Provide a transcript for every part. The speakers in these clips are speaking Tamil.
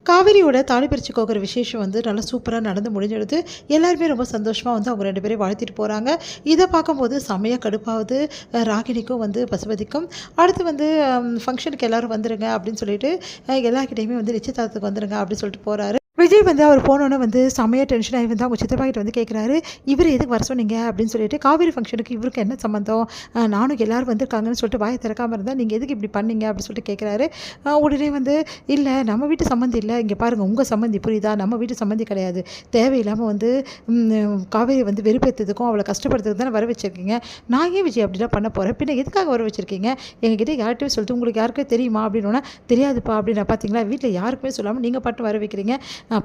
காவேரியோட தாலி பிரித்து கோக்குற விசேஷம் வந்து நல்லா சூப்பராக நடந்து முடிஞ்சிடுது. எல்லாருமே ரொம்ப சந்தோஷமாக வந்து அவங்க 2 பேரையும் வாழ்த்திட்டு போகிறாங்க. இதை பார்க்கும்போது செம்மையாக கடுப்பாகுது ராகினிக்கும் வந்து பசுபதிக்கும். அடுத்து வந்து ஃபங்க்ஷனுக்கு எல்லோரும் வந்துடுங்க அப்படின்னு சொல்லிட்டு எல்லாருக்கிட்டையுமே வந்து நிச்சயதார்த்தத்துக்கு வந்துடுங்க அப்படின்னு சொல்லிட்டு போகிறாரு. விஜய் வந்து அவர் போனோன்னே வந்து செம்மையாக டென்ஷன் ஆகி வந்து அவங்க சித்தப்பாக்கிட்ட வந்து கேட்குறாரு, இவர் எதுக்கு வர சொன்னீங்க அப்படின்னு சொல்லிட்டு. காவேரி ஃபங்க்ஷனுக்கு இவருக்கு என்ன சம்மந்தம், நானும் எல்லோரும் வந்திருக்காங்கன்னு சொல்லிட்டு வாயை திறக்காமல் இருந்தால் நீங்கள் எதுக்கு இப்படி பண்ணீங்க அப்படின்னு சொல்லிட்டு கேட்குறாரு. உடனே வந்து இல்லை நம்ம வீட்டு சம்மந்தி இல்லை, இங்கே பாருங்கள் உங்கள் சம்மந்தி புரியுதா, நம்ம வீட்டு சம்மந்தி கிடையாது, தேவையில்லாமல் வந்து காவேரி வந்து வெறுப்பேற்றதுக்கும் அவளை கஷ்டப்படுத்துறதுக்கு தானே வர வச்சுருக்கீங்க. நான் ஏன் விஜய் அப்படிலாம் பண்ண போகிறேன், பின்ன எதுக்காக வர வச்சுருக்கீங்க, எங்ககிட்ட யார்கிட்டையும் சொல்லிட்டு உங்களுக்கு யாருக்கும் தெரியுமா அப்படின்னா, தெரியாதுப்பா அப்படின்னா. பார்த்தீங்களா வீட்டில் யாருக்குமே சொல்லாமல் நீங்கள் பாட்டு வர வைக்கிறீங்க.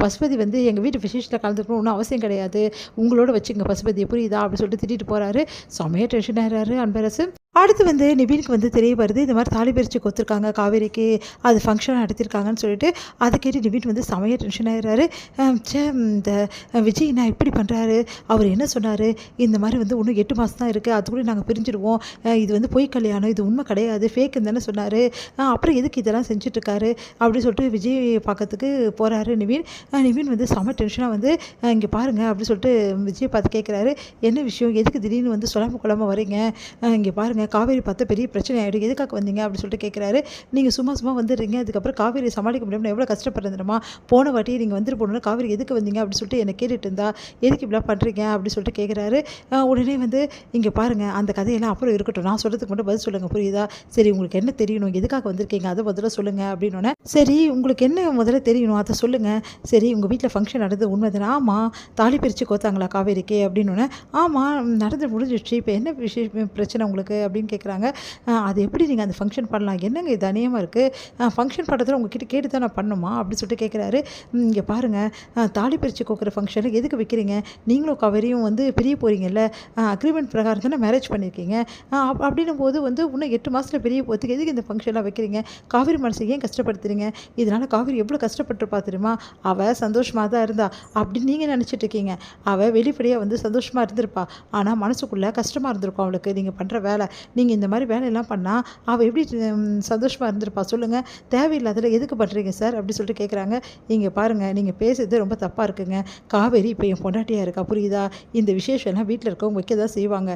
பசுபதி வந்து எங்கள் வீட்டு விசேஷத்தில் கலந்துக்கணும் ஒன்றும் அவசியம் கிடையாது, உங்களோட வச்சுங்க பசுபதியை புரியுதா அப்படின்னு சொல்லிட்டு திட்டிட்டு போகிறாரு. செமையாக டென்ஷன் ஆகிறாரு அன்பரசு. அடுத்து வந்து நிவினுக்கு வந்து தெரிய வருது, இந்த மாதிரி தாலி பிரித்து கொத்துருக்காங்க காவேரிக்கு, அது ஃபங்க்ஷன் நடத்திருக்காங்கன்னு சொல்லிட்டு. அதை கேட்டு நிவின் வந்து செமையாக டென்ஷன் ஆகிறாரு. இந்த விஜய் நான் இப்படி பண்ணுறாரு, அவர் என்ன சொன்னார், இந்த மாதிரி வந்து இன்னும் 8 மாதம் தான் இருக்குது, அது கூட நாங்கள் பிரிஞ்சிடுவோம், இது வந்து பொய் கல்யாணம், இது உண்மை கிடையாது, ஃபேக்குன்னு தானே சொன்னார், அப்புறம் எதுக்கு இதெல்லாம் செஞ்சுட்ருக்காரு அப்படின்னு சொல்லிட்டு விஜய் பார்க்கறதுக்கு போகிறாரு நிவின். நிவின் வந்து செம டென்ஷனாக வந்து இங்கே பாருங்கள் அப்படின்னு சொல்லிட்டு விஜய் பார்த்து கேட்குறாரு, என்ன விஷயம், எதுக்கு திடீர்னு வந்து சொல்லாமல் கொள்ளாமல் வரீங்க, இங்கே பாருங்கள் காவேரி பார்த்தா பெரிய பிரச்சனை ஆகிடும், எதுக்காக வந்தீங்க அப்படின்னு சொல்லிட்டு கேட்குறாரு. நீங்கள் சும்மா வந்துடுறீங்க, அதுக்கப்புறம் காவேரி சமாளிக்க முடியாமல் எவ்வளோ கஷ்டப்படுறதுமா, போன வாட்டி நீங்கள் வந்துட்டு போகணுன்னா காவேரி எதுக்கு வந்தீங்க அப்படின்னு சொல்லிட்டு என்னை கேட்டுட்டு இருந்தா, எதுக்கு இப்படிலாம் பண்ணுறீங்க அப்படின்னு சொல்லிட்டு கேட்குறாரு. உடனே வந்து இங்கே பாருங்கள் அந்த கதையெல்லாம் அப்புறம் இருக்கட்டும், நான் சொல்கிறதுக்கு மட்டும் பதில் சொல்லுங்கள் புரியுதா, சரி உங்களுக்கு என்ன தெரியணும், எதுக்காக வந்திருக்கீங்க அதை முதல்ல சொல்லுங்கள் அப்படின்னோடனே, சரி உங்களுக்கு என்ன முதல்ல தெரியணும் அதை சொல்லுங்கள், சரி உங்கள் வீட்டில் ஃபங்க்ஷன் நடந்தது உண்மை தானே, ஆமாம் தாலி பிரித்து கோத்தாங்களா காவேரிக்கு அப்படின்னோடனே, ஆமாம் நடந்து முடிஞ்சிடுச்சு, இப்போ என்ன பிரச்சனை உங்களுக்கு அப்படின்னு கேட்குறாங்க. அது எப்படி நீங்கள் அந்த ஃபங்க்ஷன் பண்ணலாம், என்னங்க இது அநியமாக இருக்குது, ஃபங்க்ஷன் பண்ணுறதுல உங்ககிட்ட கேட்டு தான் நான் பண்ணுமா அப்படின்னு சொல்லிட்டு கேட்குறாரு. இங்கே பாருங்கள் தாலி பிரித்து கோக்குற ஃபங்க்ஷனுக்கு எதுக்கு வைக்கிறீங்க, நீங்களும் காவேரியும் வந்து பிரிய போகிறீங்கல்ல, அக்ரிமெண்ட் பிரகாரம் தானே மேரேஜ் பண்ணியிருக்கீங்க, அப்படின்னும் போது வந்து இன்னும் 8 மாதத்தில் பெரிய போகிறதுக்கு எதுக்கு இந்த ஃபங்க்ஷன்லாம் வைக்கிறீங்க, காவேரி மனசை ஏன் கஷ்டப்படுத்துறீங்க, இதனால் காவேரி எவ்வளோ கஷ்டப்பட்டுருப்பா தெரியுமா, அவள் சந்தோஷமாக தான் இருந்தா அப்படின்னு நீங்கள் நினச்சிட்டு இருக்கீங்க, அவள் வெளிப்படையாக வந்து சந்தோஷமாக இருந்திருப்பா, ஆனால் மனசுக்குள்ளே கஷ்டமாக இருந்திருக்கும் அவளுக்கு, நீங்கள் பண்ணுற வேலை, நீங்கள் இந்த மாதிரி வேலையெல்லாம் பண்ணால் அவள் எப்படி சந்தோஷமாக இருந்திருப்பா சொல்லுங்கள், தேவையில்லாததில் எதுக்கு பண்ணுறீங்க சார் அப்படி சொல்லிட்டு கேட்குறாங்க. இங்கே பாருங்கள் நீங்கள் பேசுறது ரொம்ப தப்பாக இருக்குங்க, காவேரி இப்போ என் பொண்டாட்டியாக இருக்கா புரியுதா, இந்த விசேஷம்லாம் வீட்டில் இருக்கவங்க வைக்க தான் செய்வாங்க,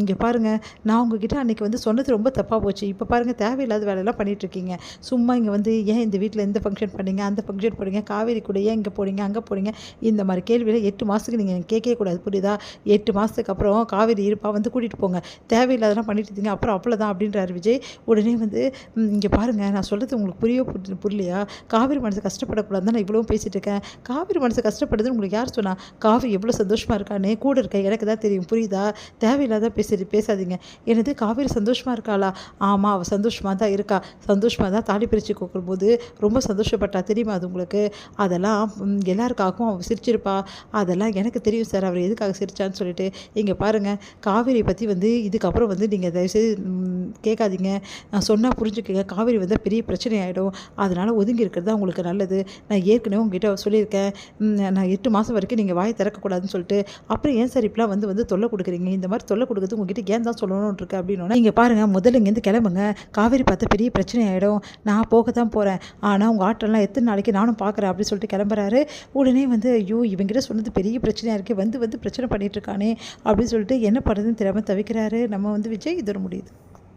இங்கே பாருங்கள் நான் உங்ககிட்ட அன்றைக்கி வந்து சொன்னது ரொம்ப தப்பாக போச்சு, இப்போ பாருங்கள் தேவையில்லாத வேலையெல்லாம் பண்ணிகிட்ருக்கீங்க, சும்மா இங்கே வந்து ஏன் இந்த வீட்டில் எந்த ஃபங்க்ஷன் பண்ணீங்க, அந்த ஃபங்க்ஷன் போடுங்க, காவேரி கூட ஏன் இங்கே போடுங்க அங்கே போடுங்க, இந்த மாதிரி கேள்வியில் 8 மாதத்துக்கு நீங்கள் கேட்கவே கூடாது புரியுதா, 8 மாதத்துக்கு அப்புறம் காவேரி இருப்பா வந்து கூட்டிகிட்டு போங்க, தேவையில்லாதெல்லாம் பண்ணிட்டு இருந்தீங்க அப்புறம் அவ்வளோதான் அப்படின்றாரு விஜய். உடனே வந்து இங்கே பாருங்கள் நான் சொல்கிறது உங்களுக்கு புரியலையா, காவேரி மனசு கஷ்டப்படக்கூடாது தான் நான் இவ்வளோ பேசிகிட்டு இருக்கேன், காவேரி மனசு கஷ்டப்படுதுன்னு உங்களுக்கு யார் சொன்னா, காவேரி எவ்வளோ சந்தோஷமாக இருக்கானே கூட இருக்க எனக்கு தான் தெரியும் புரியுதா, தேவையில்லாத பேசாதீங்க, எனது காவேரி சந்தோஷமாக இருக்காளா, ஆமாம் அவள் சந்தோஷமாக தான் இருக்கா, சந்தோஷமாக தான் தாலி பிரித்து கோக்கும்போது ரொம்ப சந்தோஷப்பட்டா தெரியுமா அது உங்களுக்கு, அதெல்லாம் எல்லாருக்காகவும் அவள் சிரிச்சிருப்பா, அதெல்லாம் எனக்கு தெரியும் சார் அவர் எதுக்காக சிரிச்சான்னு சொல்லிட்டு. இங்கே பாருங்கள் காவேரி பற்றி வந்து இதுக்கப்புறம் வந்து நீங்கள் தயவுசெய்து கேட்காதீங்க, நான் சொன்னால் புரிஞ்சுக்கங்க, காவேரி வந்து பெரிய பிரச்சனை ஆகிடும், அதனால் ஒதுங்கி இருக்கிறது தான் உங்களுக்கு நல்லது, நான் ஏற்கனவே உங்ககிட்ட சொல்லியிருக்கேன், நான் 8 மாதம் வரைக்கும் நீங்கள் வாயை திறக்கக்கூடாதுன்னு சொல்லிட்டு, அப்புறம் ஏன் சார் இப்பெல்லாம் வந்து தொல்லை கொடுக்குறீங்க, இந்த மாதிரி தொல்லை கொடுக்குறது உங்ககிட்ட ஏன் தான் சொல்லணும்னு இருக்கு அப்படின்னா, நீங்கள் பாருங்கள் முதல்ல இங்கேருந்து கிளம்புங்க, காவேரி பார்த்தா பெரிய பிரச்சனை ஆகிடும், நான் போக தான் போகிறேன், ஆனால் உங்கள் ஆட்டெல்லாம் எத்தனை நாளைக்கு நானும் பார்க்குறேன் அப்படின்னு சொல்லிட்டு கிளம்புறாரு. உடனே வந்து ஐயோ இவங்கிட்ட சொன்னது பெரிய பிரச்சனையாக இருக்குது, வந்து பிரச்சனை பண்ணிகிட்டு இருக்கானே அப்படின்னு சொல்லிட்டு என்ன பண்ணுறதுன்னு தெரியாமல் தவிக்கிறாரு நம்ம வந்து விஜய். இதோட முடியுது.